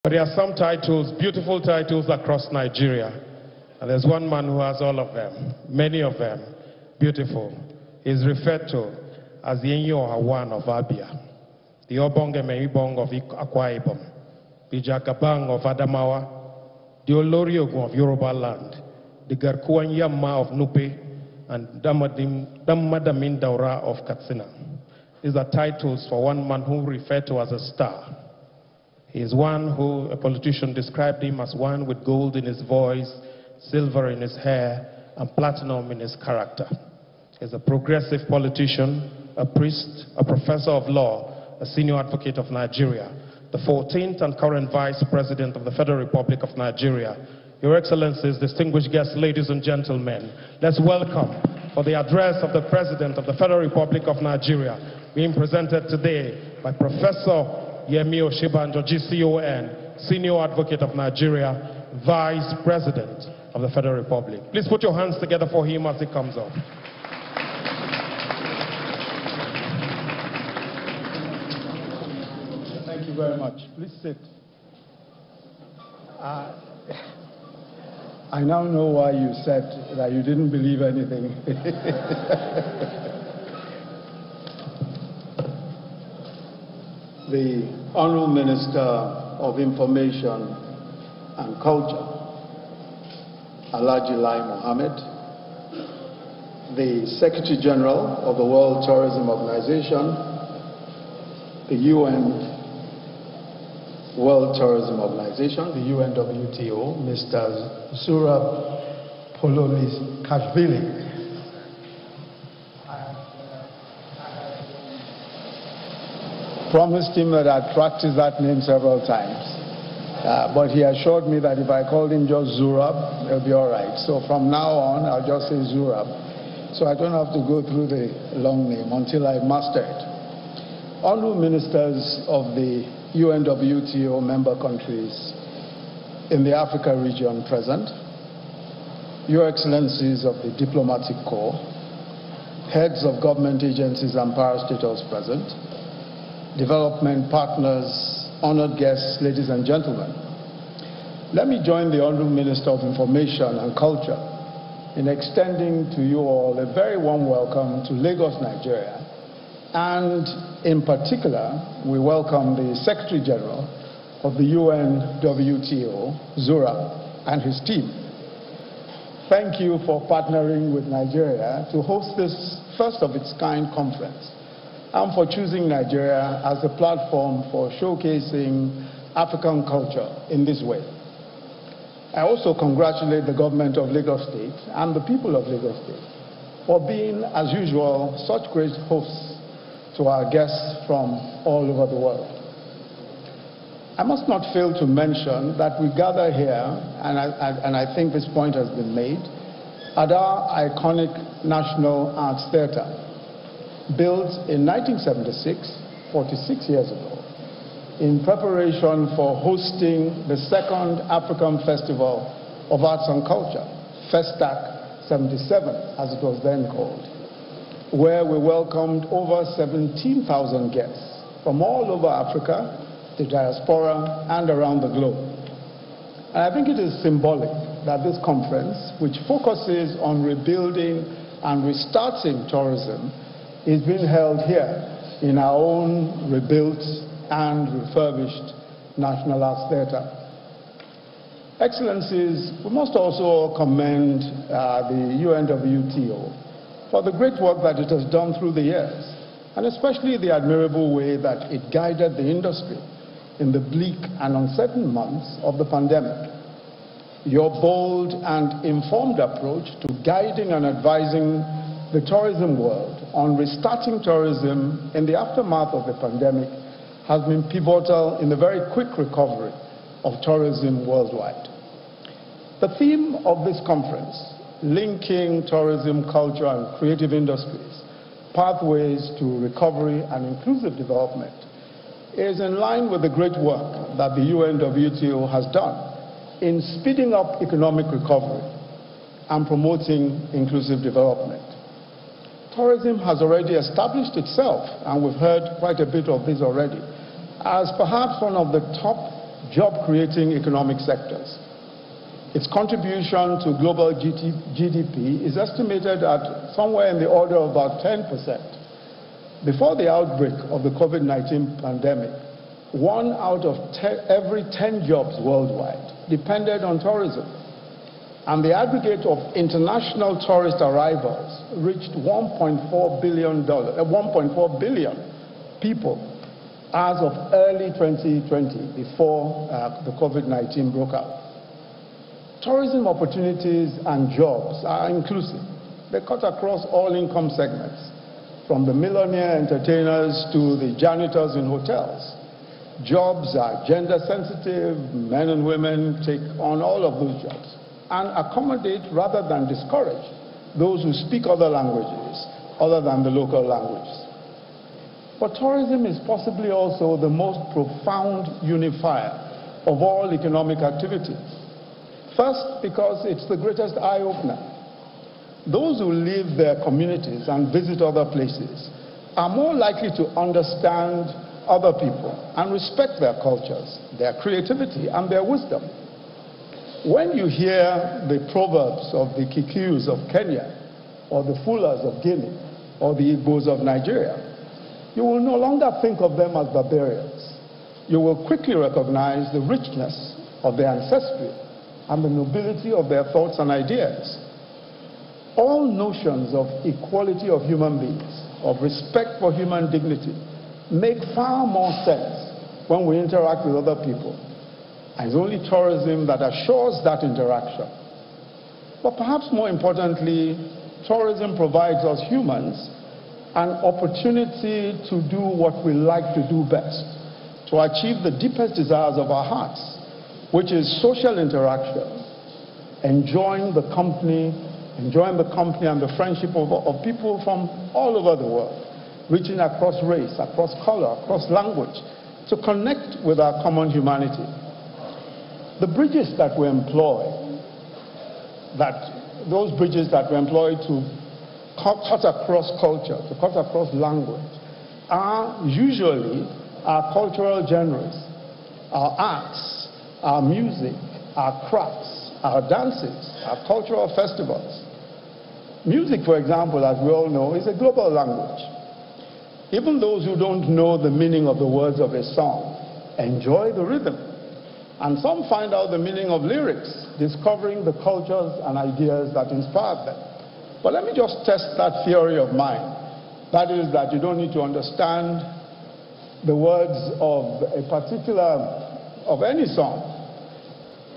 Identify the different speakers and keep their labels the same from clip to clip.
Speaker 1: But there are some titles, beautiful titles across Nigeria. And there's one man who has all of them, many of them, beautiful. He's referred to as the Enyo Hawan of Abia, the Obonge Meibong of Akwa Ibom, the Jagabang of Adamawa, the Olori Ogun of Yoruba land, the Garkuan Yamma of Nupe, and Damadamin Daura of Katsina. These are titles for one man who referred to as a star. He is one who a politician described him as one with gold in his voice, silver in his hair, and platinum in his character. He's a progressive politician, a priest, a professor of law, a senior advocate of Nigeria, the 14th and current Vice President of the Federal Republic of Nigeria. Your Excellencies, distinguished guests, ladies and gentlemen, let's welcome for the address of the President of the Federal Republic of Nigeria, being presented today by Professor Yemi Osinbajo, GCON, Senior Advocate of Nigeria, Vice President of the Federal Republic. Please put your hands together for him as he comes up.
Speaker 2: Thank you very much. Please sit. I now know why you said that you didn't believe anything. The Honorable Minister of Information and Culture, Alhaji Lai Mohammed, the Secretary General of the World Tourism Organization, the UN World Tourism Organization, the UNWTO, Mr. Zurab Poloniskashvili. Promised him that I'd practice that name several times, but he assured me that if I called him just Zurab, it'll be all right. So from now on, I'll just say Zurab, so I don't have to go through the long name until I master it. Honorable Ministers of the UNWTO member countries in the Africa region present, Your Excellencies of the Diplomatic Corps, heads of government agencies and parastatals present, development partners, honored guests, ladies and gentlemen. Let me join the Honorable Minister of Information and Culture in extending to you all a very warm welcome to Lagos, Nigeria. And in particular, we welcome the Secretary General of the UNWTO, Zurab, and his team. Thank you for partnering with Nigeria to host this first of its kind conference, and for choosing Nigeria as a platform for showcasing African culture in this way. I also congratulate the government of Lagos State and the people of Lagos State for being, as usual, such great hosts to our guests from all over the world. I must not fail to mention that we gather here, and I think this point has been made, at our iconic National Arts Theatre, built in 1976, 46 years ago, in preparation for hosting the second African Festival of Arts and Culture, FESTAC 77, as it was then called, where we welcomed over 17,000 guests from all over Africa, the diaspora, and around the globe. And I think it is symbolic that this conference, which focuses on rebuilding and restarting tourism, is being held here in our own rebuilt and refurbished National Arts Theatre. Excellencies, we must also commend the UNWTO for the great work that it has done through the years, and especially the admirable way that it guided the industry in the bleak and uncertain months of the pandemic. Your bold and informed approach to guiding and advising the tourism world on restarting tourism in the aftermath of the pandemic has been pivotal in the very quick recovery of tourism worldwide. The theme of this conference, linking tourism, culture, and creative industries, pathways to recovery and inclusive development, is in line with the great work that the UNWTO has done in speeding up economic recovery and promoting inclusive development. Tourism has already established itself, and we've heard quite a bit of this already, as perhaps one of the top job-creating economic sectors. Its contribution to global GDP is estimated at somewhere in the order of about 10%. Before the outbreak of the COVID-19 pandemic, 1 out of every 10 jobs worldwide depended on tourism. And the aggregate of international tourist arrivals reached 1.4 billion people as of early 2020, before the COVID-19 broke out. Tourism opportunities and jobs are inclusive. They cut across all income segments, from the millionaire entertainers to the janitors in hotels. Jobs are gender sensitive. Men and women take on all of those jobs and accommodate rather than discourage those who speak other languages other than the local languages. But tourism is possibly also the most profound unifier of all economic activities. First, because it's the greatest eye-opener. Those who leave their communities and visit other places are more likely to understand other people and respect their cultures, their creativity, and their wisdom. When you hear the proverbs of the Kikuyus of Kenya, or the Fulas of Guinea, or the Igbos of Nigeria, you will no longer think of them as barbarians. You will quickly recognize the richness of their ancestry and the nobility of their thoughts and ideas. All notions of equality of human beings, of respect for human dignity, make far more sense when we interact with other people. And it's only tourism that assures that interaction. But perhaps more importantly, tourism provides us humans an opportunity to do what we like to do best, to achieve the deepest desires of our hearts, which is social interaction, enjoying the company and the friendship of people from all over the world, reaching across race, across color, across language, to connect with our common humanity. The bridges that we employ, those bridges that we employ to cut across culture, to cut across language, are usually our cultural genres, our arts, our music, our crafts, our dances, our cultural festivals. Music, for example, as we all know, is a global language. Even those who don't know the meaning of the words of a song enjoy the rhythm. And some find out the meaning of lyrics, discovering the cultures and ideas that inspired them. But let me just test that theory of mine. That is that you don't need to understand the words of of any song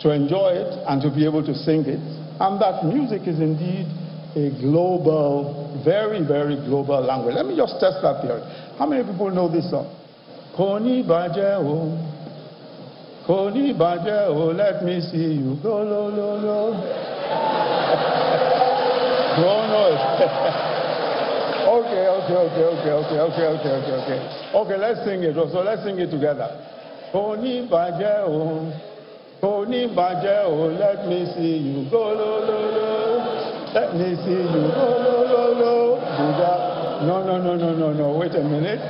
Speaker 2: to enjoy it and to be able to sing it. And that music is indeed a global, very, very global language. Let me just test that theory. How many people know this song? Koni baje o, let me see you go, lo, lo, lo. Don't know it. Okay, let's sing it. So let's sing it together. Koni baje o, let me see you go, lo, lo, lo. Let me see you go, lo, lo, lo. Buga. No, wait a minute.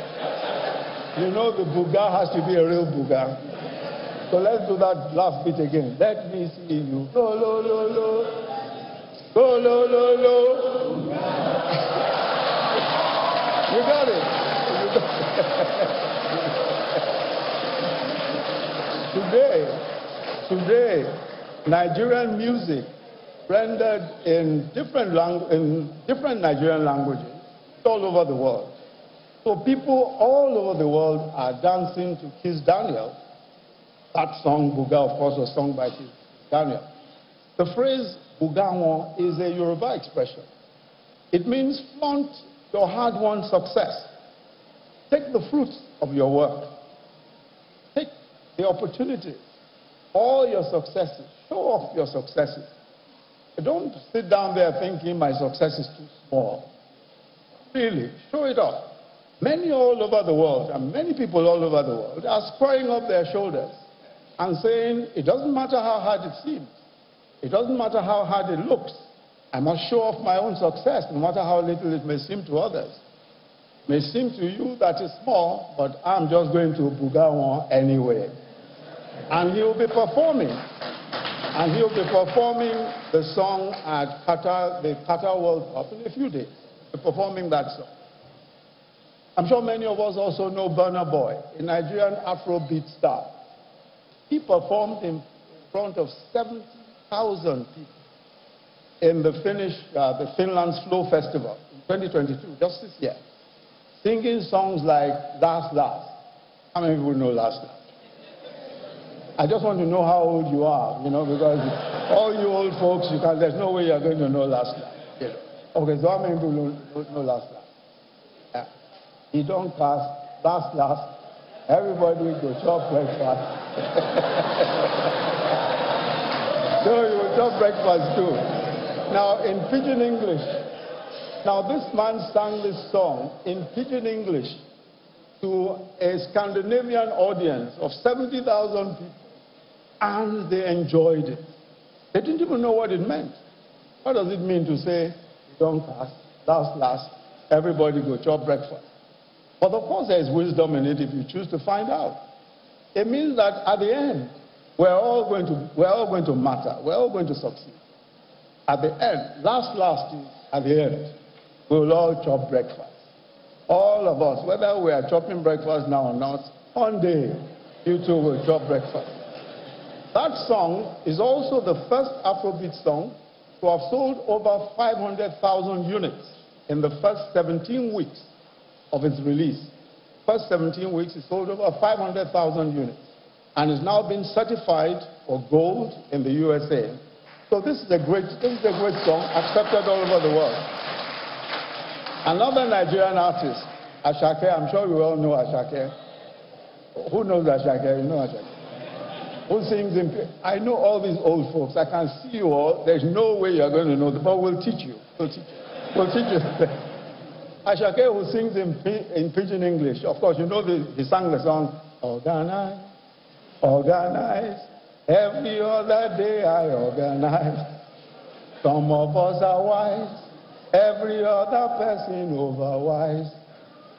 Speaker 2: You know the buga has to be a real buga. So let's do that last bit again. Let me see you go, lo, lo, lo. Go, lo, lo, lo. You got it. Today, Nigerian music rendered in different Nigerian languages all over the world. So people all over the world are dancing to Kiss Daniel. That song, Buga, of course, was sung by Kiss Daniel. The phrase Buga is a Yoruba expression. It means flaunt your hard-won success. Take the fruits of your work. Take the opportunity. All your successes. Show off your successes. Don't sit down there thinking my success is too small. Really, show it off. Many all over the world, and many people all over the world, are squaring up their shoulders and saying, it doesn't matter how hard it seems. It doesn't matter how hard it looks. I must show off my own success, no matter how little it may seem to others. It may seem to you that it's small, but I'm just going to Bugawan anyway. And he'll be performing. And he'll be performing the song at Qatar, the Qatar World Cup in a few days. He'll be performing that song. I'm sure many of us also know Burna Boy, a Nigerian Afrobeat star. He performed in front of 70,000 people in the Finland's Flow Festival in 2022, just this year, singing songs like Last Last. How many people know Last Last? I just want to know how old you are, because all you old folks, there's no way you're going to know Last Last. Okay, so how many people know Last Last? Yeah. You don't cast Last Last. Everybody go chop breakfast. So you will chop breakfast too. Now, in Pidgin English, now this man sang this song in Pidgin English to a Scandinavian audience of 70,000 people, and they enjoyed it. They didn't even know what it meant. What does it mean to say, don't cast, last, everybody go chop breakfast? But of course there is wisdom in it if you choose to find out. It means that at the end, we're all going to matter. We're all going to succeed. At the end, last, at the end, we'll all chop breakfast. All of us, whether we are chopping breakfast now or not, one day, you too will chop breakfast. That song is also the first Afrobeat song to have sold over 500,000 units in the first 17 weeks of its release. First 17 weeks, it sold over 500,000 units and is now being certified for gold in the USA. So this is a great song, accepted all over the world. Another Nigerian artist, Ashake, I'm sure you all know Ashake. Who knows Ashake? You know Ashake. Who sings in... I know all these old folks. I can see you all. There's no way you're going to know them, but we'll teach you. We'll teach you. Ashake, who sings in Pidgin English. Of course, you know he sang the song, Organize, Organize. Every other day I organize. Some of us are wise. Every other person overwise.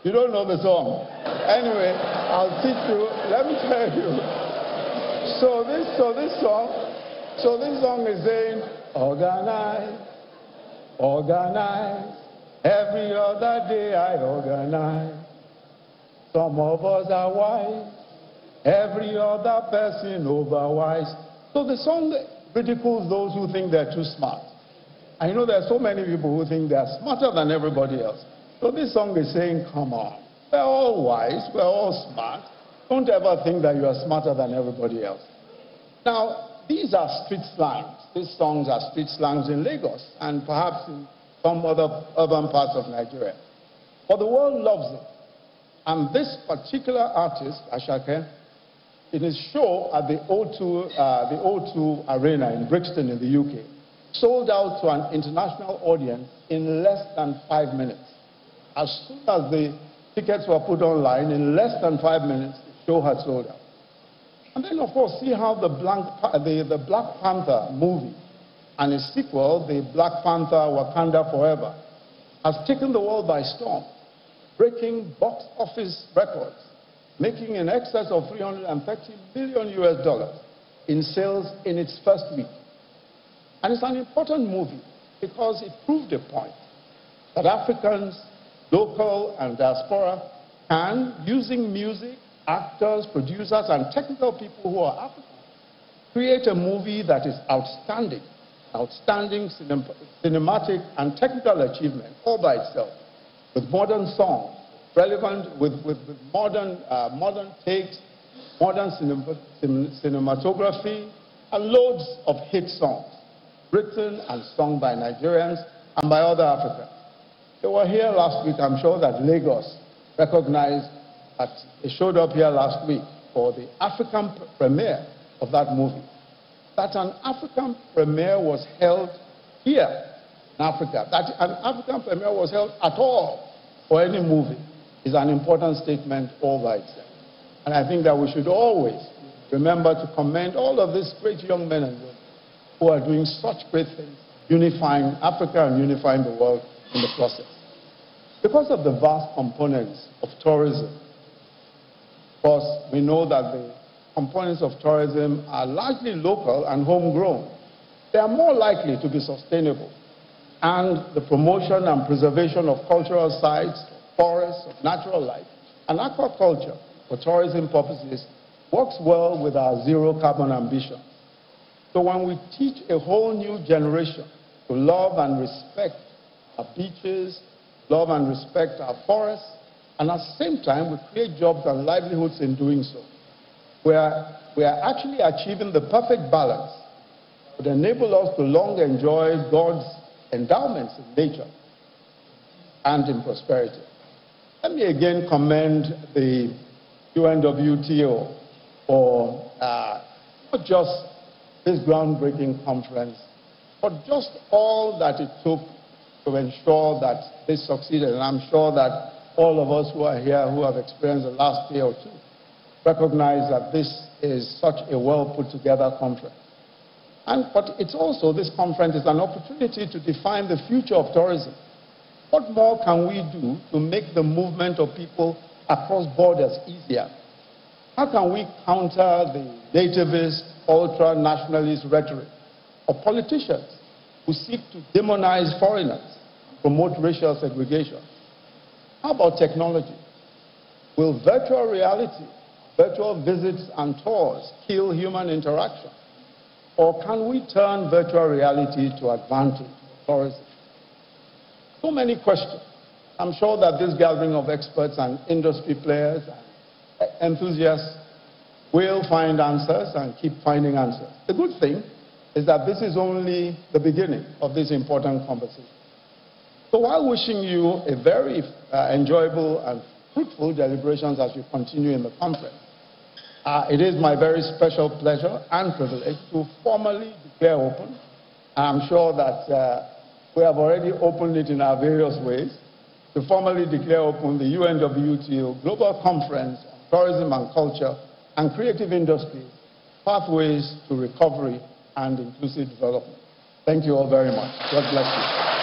Speaker 2: You don't know the song. Anyway, I'll teach you. Let me tell you. So this song is saying, organize, organize. Every other day I organize. Some of us are wise. Every other person overwise. So the song ridicules those who think they're too smart. I know there are so many people who think they're smarter than everybody else. So this song is saying, come on, we're all wise, we're all smart. Don't ever think that you are smarter than everybody else. Now, these are street slangs. These songs are street slangs in Lagos and perhaps in some other urban parts of Nigeria. But the world loves it. And this particular artist, Ashake, in his show at the O2 Arena in Brixton in the UK, sold out to an international audience in less than 5 minutes. As soon as the tickets were put online, in less than 5 minutes, the show had sold out. And then, of course, see how the Black Panther movie and its sequel, the Black Panther Wakanda Forever, has taken the world by storm, breaking box office records, making in excess of $330 million in sales in its first week. And it's an important movie because it proved a point that Africans, local and diaspora, can, using music, actors, producers, and technical people who are African, create a movie that is outstanding cinematic and technical achievement all by itself, with modern songs, relevant with modern takes, modern cinematography, and loads of hit songs, written and sung by Nigerians and by other Africans. They were here last week. I'm sure that Lagos recognized that they showed up here last week for the African premiere of that movie. That an African premiere was held here in Africa, that an African premiere was held at all for any movie is an important statement all by itself. And I think that we should always remember to commend all of these great young men and women who are doing such great things, unifying Africa and unifying the world in the process. Because of the vast components of tourism, of course, we know that components of tourism are largely local and homegrown, they are more likely to be sustainable. And the promotion and preservation of cultural sites, forests, of natural life, and aquaculture for tourism purposes works well with our zero carbon ambition. So when we teach a whole new generation to love and respect our beaches, love and respect our forests, and at the same time we create jobs and livelihoods in doing so, we are actually achieving the perfect balance that would enable us to long enjoy God's endowments in nature and in prosperity. Let me again commend the UNWTO for not just this groundbreaking conference, but just all that it took to ensure that this succeeded. And I'm sure that all of us who are here who have experienced the last year or two recognize that this is such a well put together conference. But it's also, this conference is an opportunity to define the future of tourism. What more can we do to make the movement of people across borders easier? How can we counter the nativist, ultra-nationalist rhetoric of politicians who seek to demonize foreigners and promote racial segregation? How about technology? Will virtual reality, virtual visits and tours kill human interaction? Or can we turn virtual reality to advantage for tourism? So many questions. I'm sure that this gathering of experts and industry players and enthusiasts will find answers and keep finding answers. The good thing is that this is only the beginning of this important conversation. So while wishing you a very enjoyable and fruitful deliberations as you continue in the conference, it is my very special pleasure and privilege to formally declare open. I'm sure that we have already opened it in our various ways, to formally declare open the UNWTO Global Conference on Tourism and Culture and Creative Industries, Pathways to Recovery and Inclusive Development. Thank you all very much. God bless you.